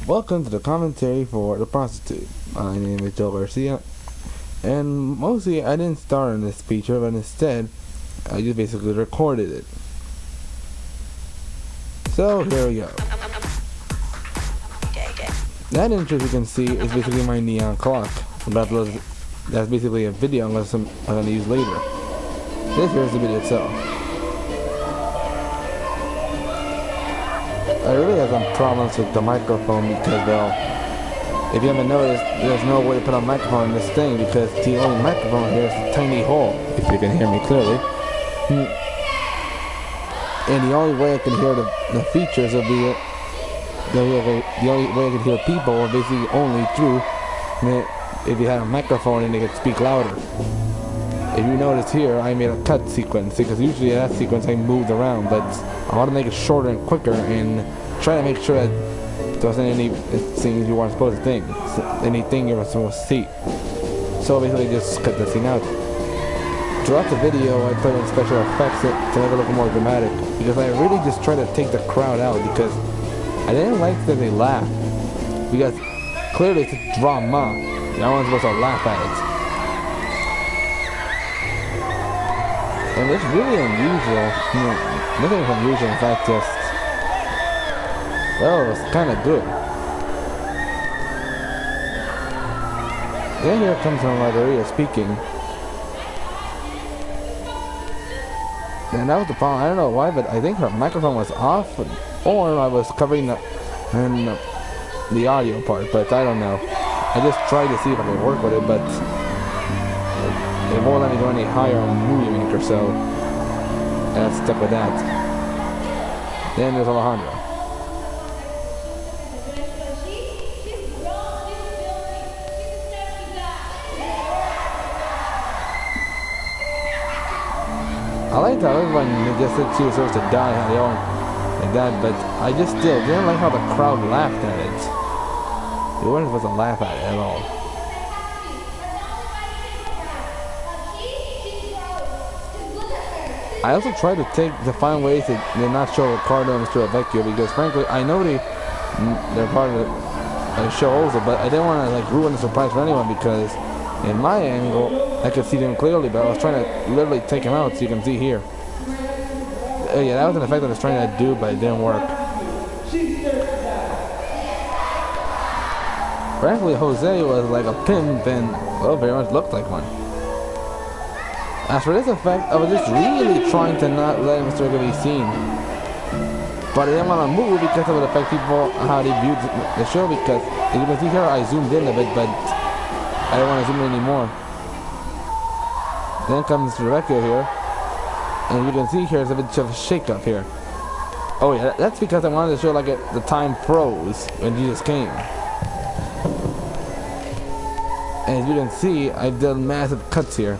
Welcome to the commentary for The Prostitute. My name is Garcia, and mostly I didn't star in this feature, but instead I just basically recorded it. So here we go. That intro, as you can see, is basically my neon clock. That's basically a video I'm going to use later. This here is the video itself. I really have some problems with the microphone because, well, if you haven't noticed, there's no way to put a microphone in this thing because the only microphone here is a tiny hole, if you can hear me clearly. And the only way I can hear the features of the only way I can hear people are basically only through if you had a microphone and they could speak louder. If you notice here, I made a cut sequence because usually that sequence I moved around, but I want to make it shorter and quicker and try to make sure that there wasn't any things you weren't supposed to think, anything you were supposed to see. So basically just cut the scene out. Throughout the video, I put in special effects to make it look more dramatic because I really just tried to take the crowd out because I didn't like that they laughed because clearly it's a drama. No one's supposed to laugh at it. And it's really unusual. Nothing unusual, in fact, just, well, it's kind of good. Then here comes Garcia speaking. And that was the problem. I don't know why, but I think her microphone was off, or I was covering the audio part, but I don't know. I just tried to see if I could work with it, but it won't let me go any higher on Movie Maker, so I stuck with that. Then there's Alejandro. I liked how everyone just said she was supposed to die, how they all like that, but I just still didn't like how the crowd laughed at it. They weren't supposed to laugh at it at all. I also tried to find ways to not show Ricardo and Mr. Vecchio because frankly I know they're part of the show also, but I didn't want to ruin the surprise for anyone because in my angle I could see them clearly, but I was trying to literally take them out so you can see here. Yeah, that was an effect I was trying to do, but it didn't work. Frankly, Jose was like a pimp and, well, very much looked like one. As for this effect, I was just really trying to not let Mr. Vecchio be seen. But I didn't want to move because it would affect people how they viewed the show because, as you can see here, I zoomed in a bit, but I don't want to zoom in anymore. Then comes Mr. Vecchio here, and you can see here there's a bit of a shake-up here. Oh yeah, that's because I wanted to show the time froze when Jesus came. And as you can see, I've done massive cuts here.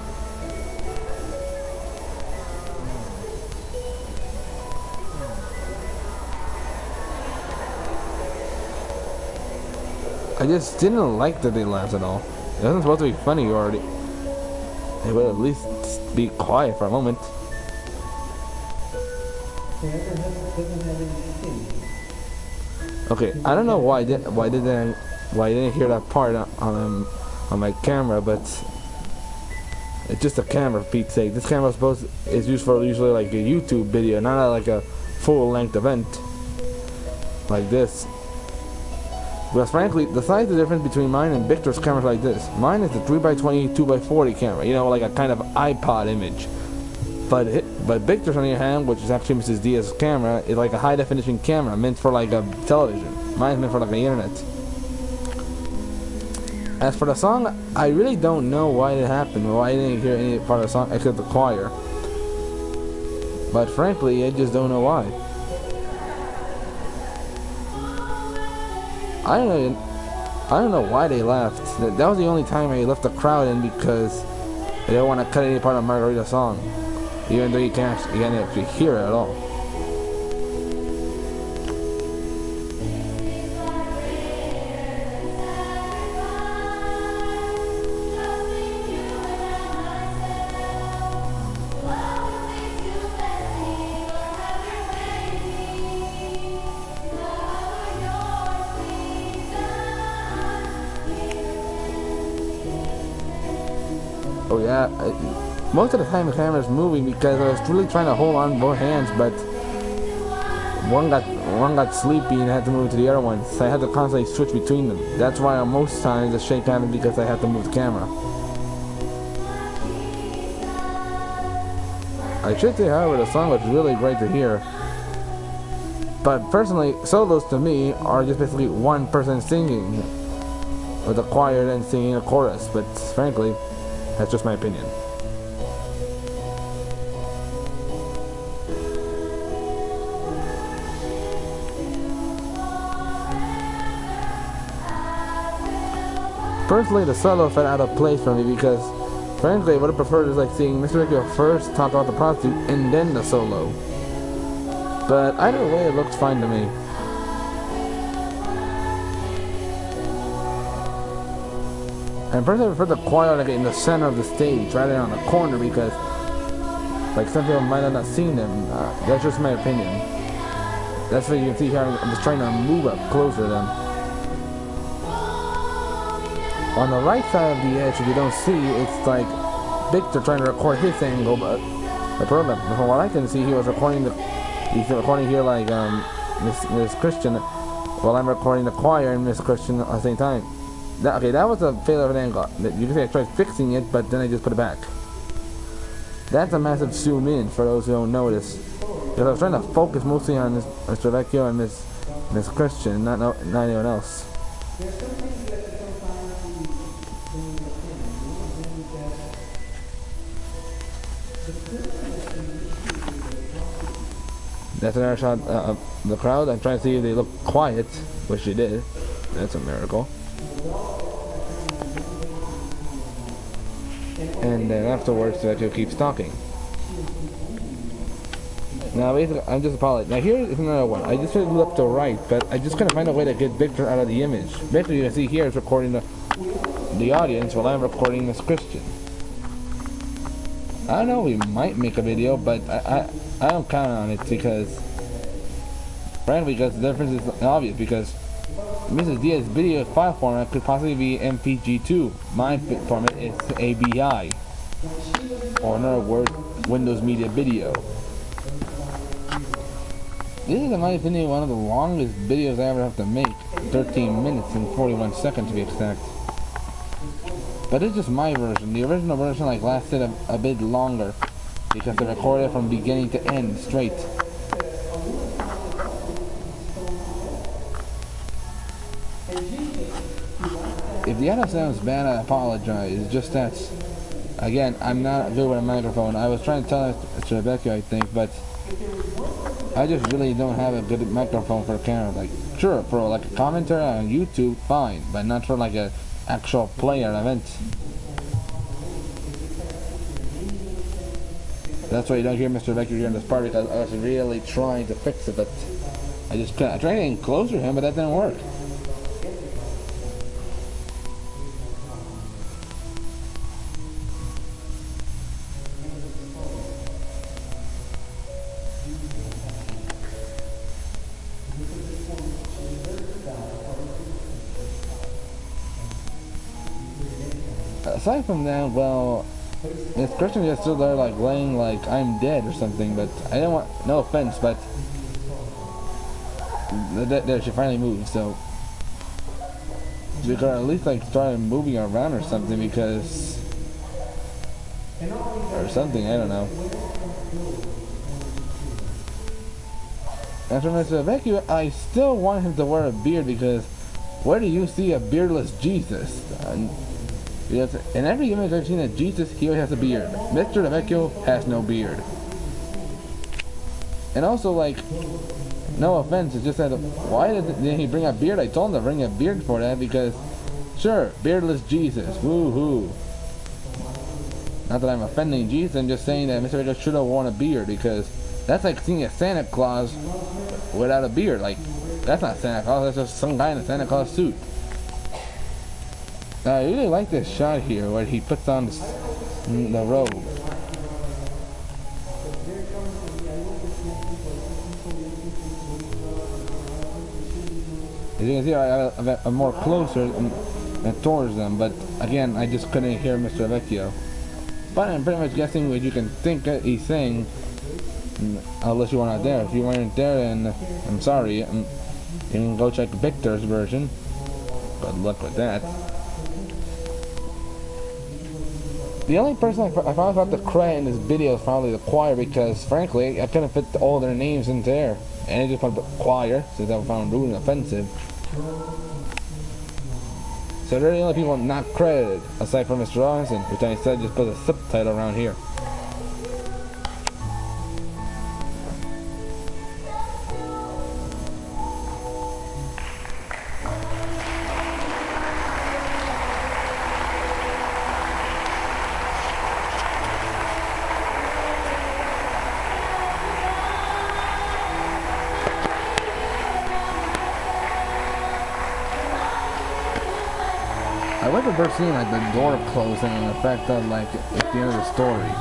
I just didn't like that they laughed at all. It wasn't supposed to be funny already. They would at least be quiet for a moment. Okay, I don't know why I didn't hear that part on my camera, but it's just a camera for Pete's sake. This camera is used for usually like a YouTube video, not like a full-length event like this. Because frankly, the size difference between mine and Victor's cameras like this. Mine is the 3x20, 2x40 camera, you know, like a kind of iPod image. But Victor's, on the other hand, which is actually Mrs. Diaz's camera, is like a high-definition camera meant for like a television. Mine's meant for like the internet. As for the song, I really don't know why it happened, why I didn't hear any part of the song except the choir. But frankly, I just don't know why. I don't know why they laughed. That was the only time I left the crowd in because they didn't want to cut any part of Margarita's song, even though you can't actually hear it at all. Oh yeah, most of the time the camera's moving because I was really trying to hold on both hands, but one got sleepy and I had to move to the other one, so I had to constantly switch between them. That's why most times the shake happens, because I had to move the camera. I should say, however, the song was really great to hear. But personally, solos to me are just basically one person singing, with a choir then singing a chorus. But frankly, that's just my opinion. Personally, the solo felt out of place for me because, frankly, what I preferred is like seeing Mr. Vecchio first talk about the prostitute and then the solo. But either way, it looks fine to me. And personally, I prefer the choir like in the center of the stage rather than on the corner because, like, some people might have not seen them. That's just my opinion. That's what you can see here. I'm just trying to move up closer to them. On the right side of the edge, if you don't see, it's like Victor trying to record his angle, but the problem, from what I can see, he's recording here like Miss Christian, while I'm recording the choir and Miss Christian at the same time. That was a failure of an angle. You can say I tried fixing it, but then I just put it back. That's a massive zoom in for those who don't notice. Because I was trying to focus mostly on Mr. Vecchio and Miss Christian, not anyone else. That's another shot of the crowd. I'm trying to see if they look quiet, which they did. That's a miracle. And then afterwards, Vecchio keeps talking. Now, basically, I'm just apologizing. Now, here is another one. I just looked up to right, but I just couldn't find a way to get Victor out of the image. Basically, you can see here is recording the audience while I'm recording Miss Christian. I don't know, we might make a video, but I don't count on it because, frankly, because the difference is obvious. Because Mrs. Diaz's video file format could possibly be MPG2. My format is ABI, or in other words, Windows Media Video. This is, in my opinion, one of the longest videos I ever have to make. 13 minutes and 41 seconds to be exact. But it's just my version. The original version lasted a bit longer because I recorded from beginning to end straight. If the audio sounds bad, I apologize. It's just that, again, I'm not good with a microphone. I was trying to tell Mr. Vecchio, I think, but I just really don't have a good microphone for a camera. Like, sure, for like a commentary on YouTube, fine, but not for like a actual player event. That's why you don't hear Mr. Vecchio here in this part, because I was really trying to fix it, but I just couldn't. I tried getting closer to him, but that didn't work. Aside from that, well, Miss Christian just stood there like laying like I'm dead or something, but I didn't want, no offense, but there she finally moved, so we could at least like start moving around or something, because or something, I don't know. And for Mr. Vecchio, I still want him to wear a beard, because where do you see a beardless Jesus? Because in every image I've seen of Jesus, he always has a beard. Mr. Vecchio has no beard. And also, like, no offense, it's just that why didn't he bring a beard? I told him to bring a beard for that, because sure, beardless Jesus, woohoo. Not that I'm offending Jesus, I'm just saying that Mr. Vecchio should have worn a beard, because that's like seeing a Santa Claus without a beard. Like, that's not Santa Claus, that's just some guy in a Santa Claus suit. I really like this shot here where he puts on the robe. As you can see, I'm more closer and towards them, but again, I just couldn't hear Mr. Vecchio. But I'm pretty much guessing what you can think he's saying, unless you were not there. If you weren't there, then I'm sorry. You can go check Victor's version. Good luck with that. The only person I found out the credit in this video is probably the choir, because frankly I couldn't fit all their names into there, and I just put the choir since I found rude and offensive. So they're the only people not credited aside from Mr. Robinson, which I said just put a subtitle around here. I remember first seeing like the door closing and the fact that like at the end of the story.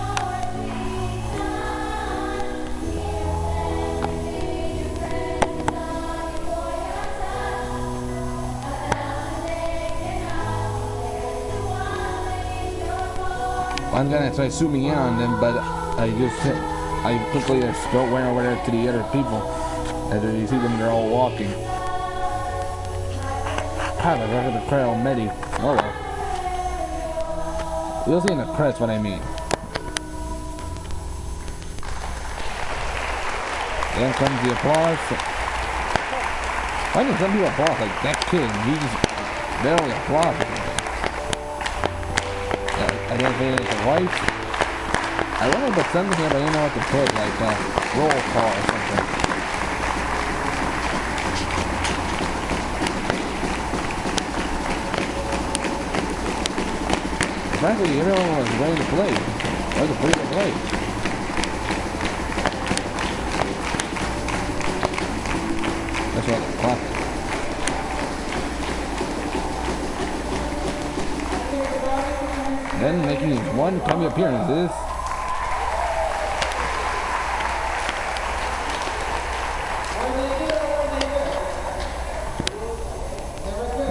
I'm gonna try zooming in on them, but I quickly just went over there to the other people, and you see them, they're all walking. God, I got the credit already. Oh well. You'll see in the credits what I mean. Then comes the applause. Why do some people applaud like that kid? He just barely applauds or something. Yeah, I didn't say anything white. I wanted to put something here, but I didn't know what to put, like roll call or something. Frankly, everyone was ready to play. I was free to play. That's what the clock. Then making one cameo appearances.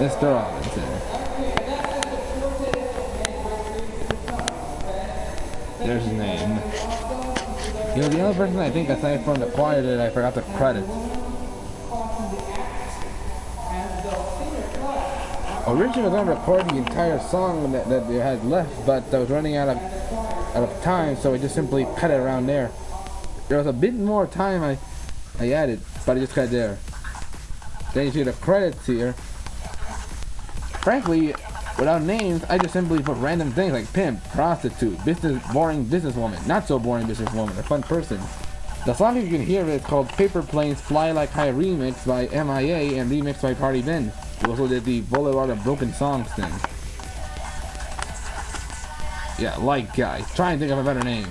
Mr. Robinson. There's his name. You know, the only person I think aside from the choir that I forgot to credit. Originally I was going to record the entire song that they had left, but I was running out of time, so I just simply cut it around there. There was a bit more time I added, but I just cut it there. Then you see the credits here. Frankly, without names, I just simply put random things like pimp, prostitute, boring businesswoman, not so boring businesswoman, a fun person. The song you can hear is called Paper Planes Fly Like High remix by MIA and remixed by Party Ben, who also did the Boulevard of Broken Songs thing. Yeah, like guys, try and think of a better name.